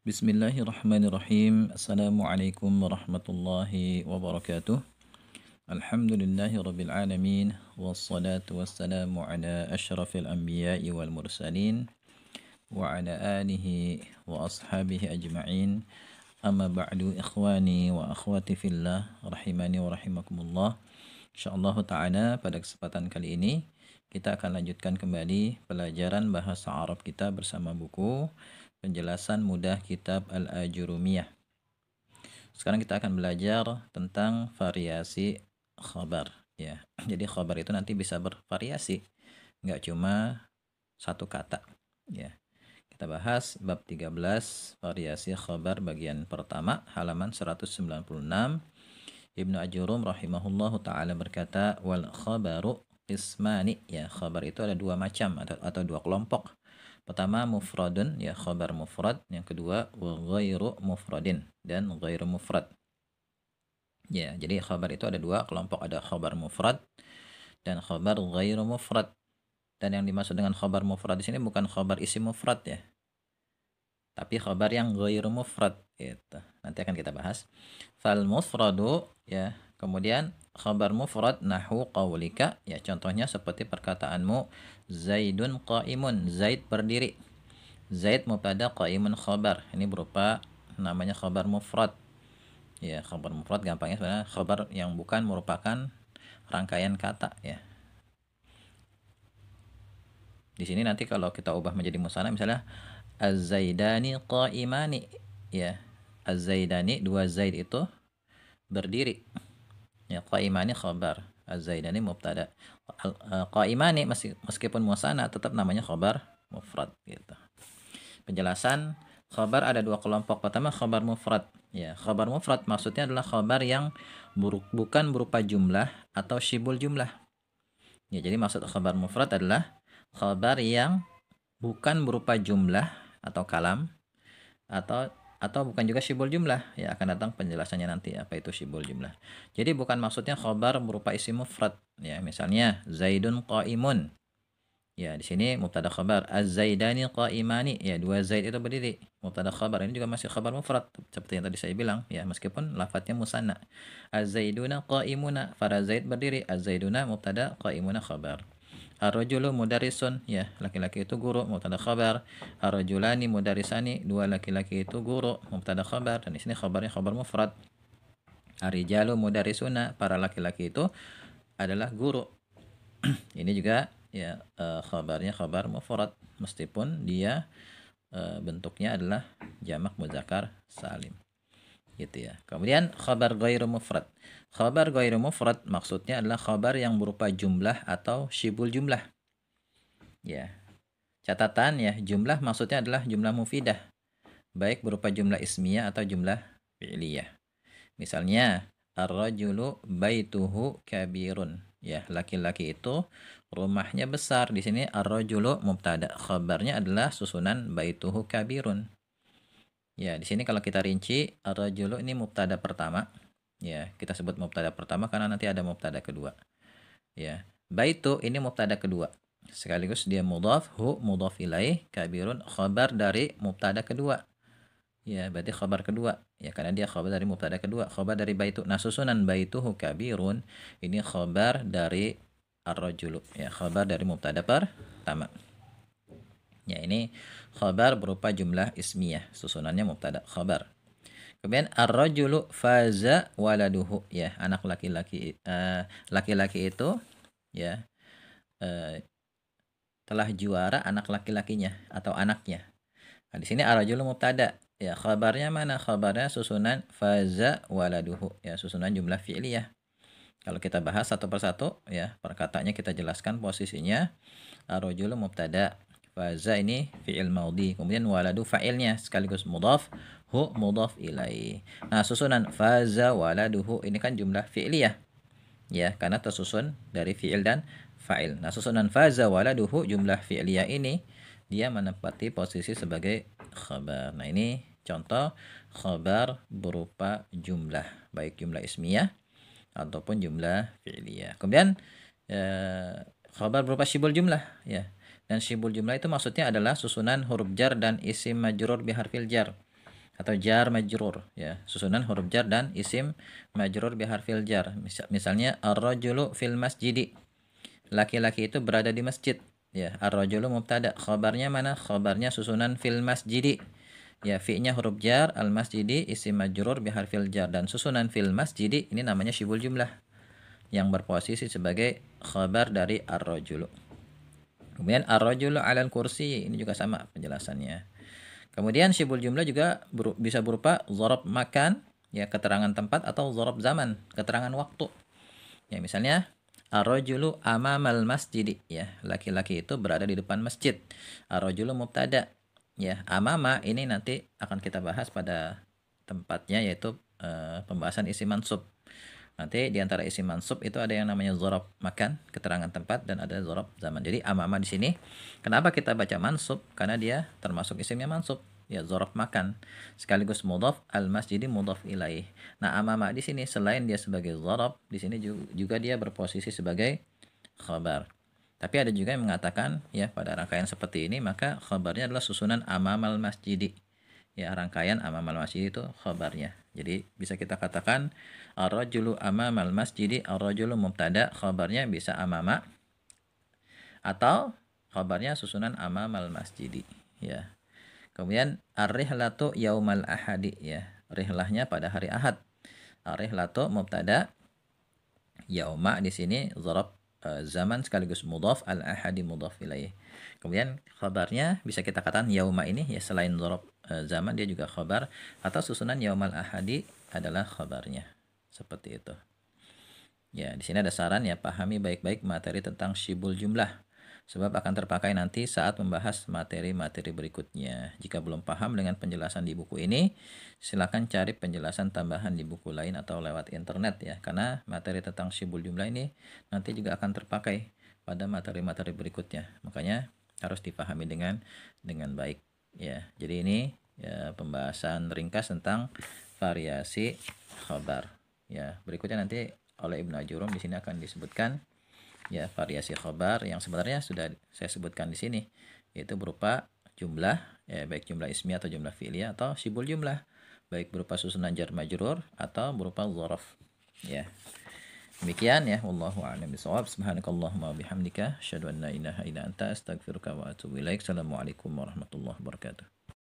Bismillahirrahmanirrahim. Assalamualaikum warahmatullahi wabarakatuh. Alhamdulillahirabbil alamin wassalatu wassalamu ala asyrafil anbiya'i wal mursalin wa ala alihi wa ashabihi ajma'in. Amma ba'du, ikhwani wa akhwati fillah rahimani wa rahimakumullah. Insyaallah taala pada kesempatan kali ini kita akan lanjutkan kembali pelajaran bahasa Arab kita bersama buku Penjelasan Mudah Kitab Al-Ajurumiyah. Sekarang kita akan belajar tentang variasi khabar ya. Jadi khabar itu nanti bisa bervariasi, nggak cuma satu kata ya. Kita bahas bab 13 variasi khabar bagian pertama halaman 196. Ibnu Ajurum rahimahullahu taala berkata wal khabaru ismani ya, khabar itu ada dua macam atau dua kelompok. Pertama mufradun ya, khabar mufrad. Yang kedua ghairu mufradin dan ghairu mufrad. Ya, jadi khabar itu ada dua kelompok, ada khabar mufrad dan khabar ghairu mufrad. Dan yang dimaksud dengan khabar mufrad di sini bukan khabar isim mufrad ya, tapi khabar yang ghairu mufrad gitu. Nanti akan kita bahas. Fal mufradu ya, kemudian khabar mufrad nahu qaulika ya, contohnya seperti perkataanmu Zaidun qaimun, Zaid berdiri. Zaid mubtada, qaimun khabar. Ini berupa namanya khabar mufrad. Ya, khabar mufrad gampangnya sebenarnya khabar yang bukan merupakan rangkaian kata ya. Di sini nanti kalau kita ubah menjadi musanna misalnya Az-Zaidani qaimani ya. Az-Zaidani, dua Zaid itu berdiri. Ya, qaimani khabar, Az-Zaidani mubtada. Qaimani meskipun musanna tetap namanya khabar mufrad gitu. Penjelasan khabar ada dua kelompok. Pertama khabar mufrad. Ya, khabar mufrad maksudnya adalah khabar yang bukan berupa jumlah atau syibul jumlah. Ya, jadi maksud khabar mufrad adalah khabar yang bukan berupa jumlah atau kalam atau bukan juga syibul jumlah ya, akan datang penjelasannya nanti apa itu syibul jumlah. Jadi bukan maksudnya khabar berupa isim mufrad ya, misalnya Zaidun qaimun ya, di sini mubtada khabar. Az-Zaidani qaimani ya, dua Zaid itu berdiri, mubtada khabar. Ini juga masih khabar mufrad seperti yang tadi saya bilang ya, meskipun lafadznya musanna. Az-Zaiduna qaimuna, para Zaid berdiri. Az-Zaiduna mubtada, qaimuna khabar. Ar-rajulu mudarisun ya, laki-laki itu guru, mubtada khabar. Ar-rajulani mudarisani, dua laki-laki itu guru, mubtada khabar. Dan di sini khabarnya khabar mufrad. Ar-rijalu mudarisuna, para laki-laki itu adalah guru. Ini juga ya khabarnya khabar mufrad meskipun dia bentuknya adalah jamak muzakkar salim gitu ya. Kemudian khabar ghairu mufrad. Khabar ghairu mufrad maksudnya adalah khabar yang berupa jumlah atau syibul jumlah. Ya. Catatan ya, jumlah maksudnya adalah jumlah mufidah, baik berupa jumlah ismiyah atau jumlah fi'liyah. Misalnya ar-rajulu baituhu kabirun. Ya, laki-laki itu rumahnya besar. Di sini ar-rajulu mubtada, khabarnya adalah susunan baituhu kabirun. Ya, di sini kalau kita rinci ar-rajulu ini mubtada pertama. Ya, kita sebut mubtada pertama karena nanti ada mubtada kedua. Ya, baitu ini mubtada kedua. Sekaligus dia mudhaf, hu mudhaf ilaih, kabirun khabar dari mubtada kedua. Ya, berarti khabar kedua. Ya, karena dia khabar dari mubtada kedua, khabar dari baitu. Nah, susunan baituhu kabirun ini khabar dari ar-rajulu. Ya, khabar dari mubtada pertama. Ya, ini khabar berupa jumlah ismiyah, susunannya mubtada khabar. Kemudian ar-rajulu faza waladuhu ya, anak laki-laki laki-laki itu ya telah juara anak laki-lakinya atau anaknya. Nah, di sini ar-rajulu mubtada. Ya, khabarnya mana? Khabarnya susunan faza waladuhu ya, susunan jumlah fi'liyah. Kalau kita bahas satu persatu ya, perkataannya kita jelaskan posisinya. Ar-rajulu mubtada, faza ini fi'il maudhi, kemudian waladu fa'ilnya sekaligus mudhaf, hu mudhaf ilaih. Nah, susunan faza waladuhu ini kan jumlah fi'liyah ya, karena tersusun dari fi'il dan fa'il. Nah, susunan faza waladuhu jumlah fi'liyah ini dia menempati posisi sebagai khabar. Nah, ini contoh khabar berupa jumlah, baik jumlah ismiyah ataupun jumlah fi'liyah. Kemudian khabar berupa syibul jumlah ya. Dan syibul jumlah itu maksudnya adalah susunan huruf jar dan isim majrur biharfil jar. atau jar majrur ya, susunan huruf jar dan isim majrur biharfil jar. Misalnya ar-rajulu fil masjidi, laki-laki itu berada di masjid ya. Ar-rajulu mubtada, khabarnya mana? Khabarnya susunan fil masjidi ya, fi-nya huruf jar, al masjidi isim majrur biharfil jar, dan susunan fil masjidi ini namanya syibul jumlah yang berposisi sebagai khabar dari ar-rajulu. Kemudian ar-rajulu 'alal kursi, ini juga sama penjelasannya. Kemudian syibul jumlah juga bisa berupa dzarab makan ya, keterangan tempat, atau dzarab zaman, keterangan waktu. Ya, misalnya ar-rajulu amamal masjidi ya, laki-laki itu berada di depan masjid. Ar-rajulu mubtada ya, amama ini nanti akan kita bahas pada tempatnya, yaitu pembahasan isim mansub. Nanti di antara isim mansub itu ada yang namanya dzarab makan, keterangan tempat, dan ada dzarab zaman. Jadi amama di sini kenapa kita baca mansub? Karena dia termasuk isimnya mansub. Ya, dzarab makan sekaligus mudhaf, al masjidi mudhaf ilaih. Nah, amama di sini selain dia sebagai dzarab, di sini juga dia berposisi sebagai khabar. Tapi ada juga yang mengatakan ya, pada rangkaian seperti ini maka khabarnya adalah susunan amamal masjidi. Ya, rangkaian amamal masjid itu khabarnya. Jadi bisa kita katakan ar-rajulu amamal masjidi, ar-rajulu mubtada, khabarnya bisa amama, atau khabarnya susunan amamal masjidi ya. Kemudian ar-rihlatu yaumal ahadi ya, rihlahnya pada hari Ahad. Ar-rihlatu mubtada, yauma di sini dzarab zaman sekaligus mudhaf, al-ahadi mudhaf ilaih. Kemudian khabarnya bisa kita katakan yauma ini ya, selain dzarab zaman dia juga khabar, atau susunan yaumal ahadi adalah khabarnya. Seperti itu. Ya, di sini ada saran ya, pahami baik-baik materi tentang syibul jumlah, sebab akan terpakai nanti saat membahas materi-materi berikutnya. Jika belum paham dengan penjelasan di buku ini, silakan cari penjelasan tambahan di buku lain atau lewat internet ya, karena materi tentang syibul jumlah ini nanti juga akan terpakai pada materi-materi berikutnya. Makanya harus dipahami dengan baik ya. Jadi ini ya, pembahasan ringkas tentang variasi khabar. Ya, berikutnya nanti oleh Ibnu Ajurum di sini akan disebutkan ya variasi khabar yang sebenarnya sudah saya sebutkan di sini, yaitu berupa jumlah ya, baik jumlah ismi atau jumlah fi'liyah, atau syibul jumlah baik berupa susunan jar majrur atau berupa dzaraf ya. Demikian ya, wallahu a'lam bishawab. Subhanakallahumma bihamdika asyhadu an la ilaha illa anta astaghfiruka wa atubu ilaik. Assalamualaikum warahmatullahi wabarakatuh.